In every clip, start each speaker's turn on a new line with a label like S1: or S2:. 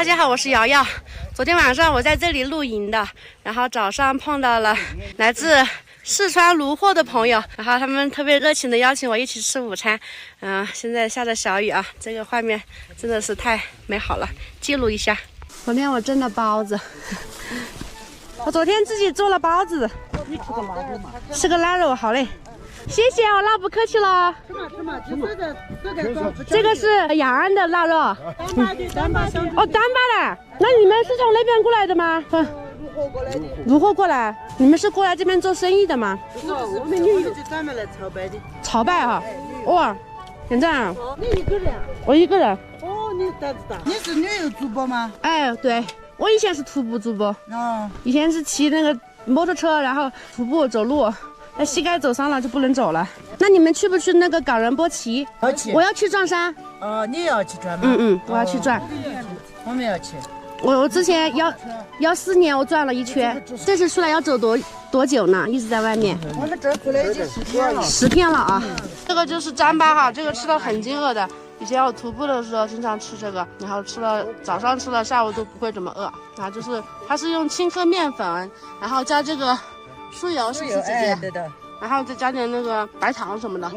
S1: 大家好，我是瑶瑶。昨天晚上我在这里露营的，然后早上碰到了来自四川泸沽的朋友，然后他们特别热情的邀请我一起吃午餐。现在下着小雨啊，这个画面真的是太美好了，记录一下。昨天我蒸了包子，我昨天自己做了包子。你吃个腊肉嘛？吃个腊肉，好嘞。谢谢哦，那不客气了。这个是雅安的腊肉。丹巴的。哦，丹巴的。那你们是从那边过来的吗？如何过来？你们是过来这边做生意的吗？
S2: 我们女友就专门来朝拜的。
S1: 朝拜哈？哇，现在啊？
S2: 你一个人？
S1: 我一个人。
S2: 哦，你胆子大。你是旅游主播吗？
S1: 哎，对，我以前是徒步主播。哦。以前是骑那个摩托车，然后徒步走路。那膝盖走伤了就不能走了。那你们去不去那个冈仁波齐？
S2: 要去。
S1: 我要去转山。
S2: 你也要去转吗？
S1: 我要去转。
S2: 我们要去。
S1: 我之前要4年，我转了一圈。这次出来要走多久呢？一直在外面。
S2: 我们这儿出来已经10天了。
S1: 10天了啊！这个就是糌粑哈，这个吃的很饥饿的。以前我徒步的时候经常吃这个，然后早上吃了，下午都不会怎么饿。然后就是它是用青稞面粉，然后加这个酥油，是不是姐姐？
S2: 对的。
S1: 然后再加点那个白糖什么的，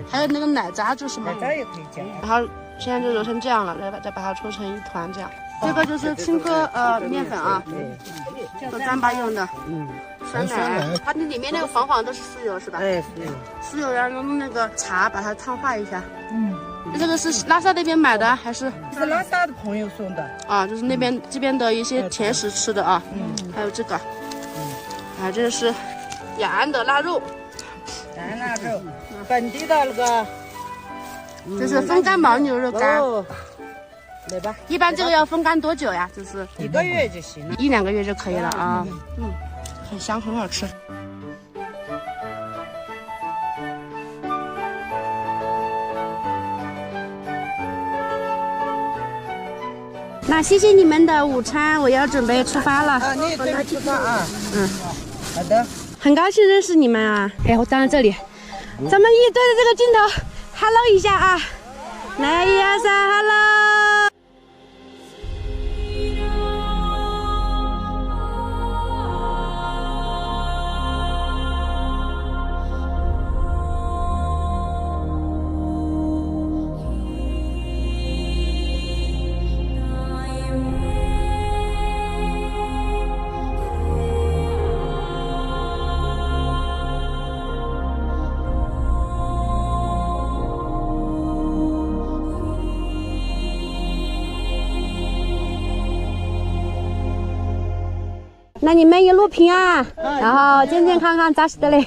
S1: 还有那个奶渣就是吗？
S2: 奶渣也可以加。
S1: 然后现在就揉成这样了，再把它搓成一团这样。这个就是青稞面粉啊，做糌粑用的。酸奶，它里面那个黄黄都是酥油是吧？
S2: 哎，
S1: 酥油，然后用那个茶把它烫化一下。这个是拉萨那边买的还是？
S2: 是拉萨的朋友送的。
S1: 啊，就是这边的一些甜食吃的啊。还有这个。这是雅安的腊肉。
S2: 雅安腊肉，本地的那个。
S1: 这是风干牦牛肉干。
S2: 来吧。
S1: 一般这个要风干多久呀？就是
S2: 1个月就行了
S1: ，1-2个月就可以了啊。很香，很好吃。那谢谢你们的午餐，我要准备出发了。
S2: 你也准备出发啊？好的。
S1: 很高兴认识你们啊！哎，我站在这里，咱们一对着这个镜头 ，hello 一下啊！来1、2、3 ，hello。那你们一路平安，然后健健康康，扎实的嘞。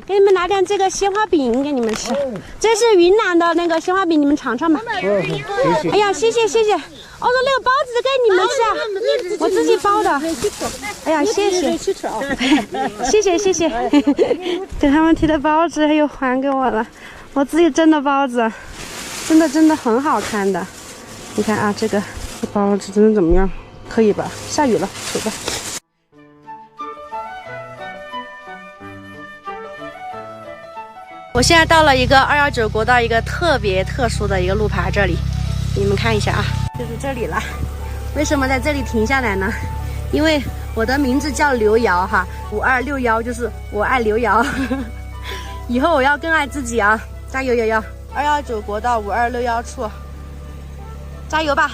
S1: 给你们拿点这个鲜花饼给你们吃，这是云南的那个鲜花饼，你们尝尝吧。哎呀，谢谢。哦，说那个包子给你们吃啊，我自己包的。哎呀，谢谢，给他们提的包子又还给我了，我自己蒸的包子，真的很好看的。你看啊，这包子真的怎么样？可以吧？下雨了，走吧。我现在到了一个219国道一个特别特殊的一个路牌，这里你们看一下啊，就是这里了。为什么在这里停下来呢？因为我的名字叫刘瑶哈，5261就是我爱刘瑶。以后我要更爱自己啊！加油！219国道5261处，加油吧！